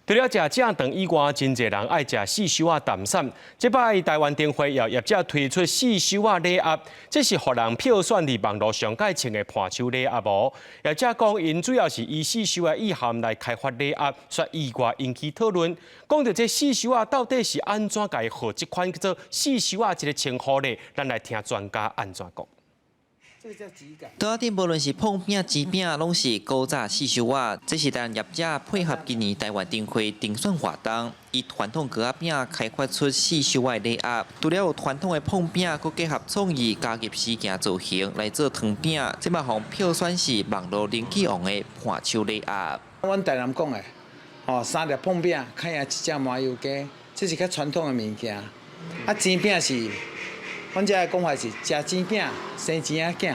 除了食正肠以外，真侪人爱食四修啊蛋散。这摆台湾灯会也业者推出四修啊礼盒，这是互人票选伫网络上界穿的伴手礼盒无。业者讲，因主要是以四修的意涵来开发礼盒，说意外引起讨论。讲到这四修啊到底是安怎解号这款叫做四修啊这个称呼呢？咱来听专家安怎讲。 桌顶无论是碰饼、煎饼，拢是古早四修啊。这是咱业者配合今年台湾灯会定选活动，以传统糕仔饼开发出四修啊礼盒。除了有传统的碰饼，佮结合创意加入事件造型来做糖饼，这嘛互票选是网络人气王的伴手礼盒。阮台南讲的，3粒碰饼，开下一只麻油鸡，这是较传统的物件。啊，煎饼是。 阮遮个讲法是食煎饼生钱仔囝，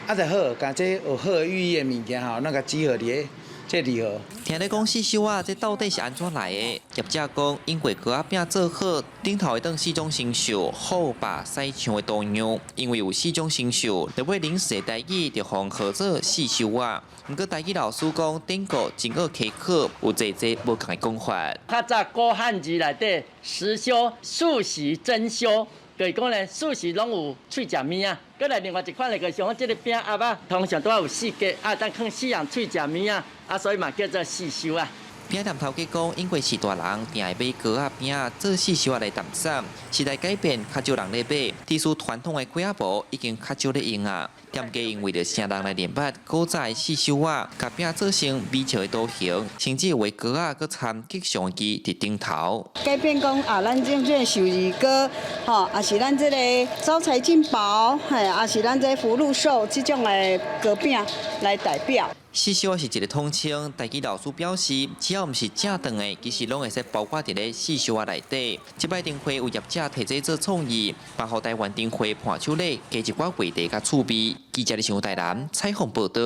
啊就好，甲这有好的寓意的物件吼，那个集合伫这礼盒。听你讲四修啊，这到底是安怎来的？业者讲，因为糕仔饼做好，顶头会当4种成熟，好把西墙的多样。因为有4种成熟，就要临时的台语就方号做四修啊。不过台语老师讲，顶个真恶苛刻，有侪无同的讲法。较早古汉字内底实修、素习、真修。 就是讲咧，素食拢有喙食物啊，搁来另外一款咧，就是讲即个饼盒啊，通常都要有4格啊，当放4样喙食物啊，所以嘛叫做四修啊。饼店头家讲，因为是大人定会买糕仔饼做四修啊来淡散，时代改变，较少人咧买，特殊传统的龟仔布已经较少咧用啊。店家因为着啥人来练捌古早的四修啊，甲饼做成美笑的图形，甚至为糕仔搁掺吉祥机伫顶头。改变讲咱这个寿喜糕，也是咱这个招财进宝，也是咱这福禄寿这种的糕饼来代表。 四修啊是一个统称，台语老师表示，只要毋是正长的，其实拢会使包括伫咧四修啊内底。这摆灯会有业者提这做创意，帮互台湾灯会伴手礼加一寡味道甲趣味。记者李上台南采访报道。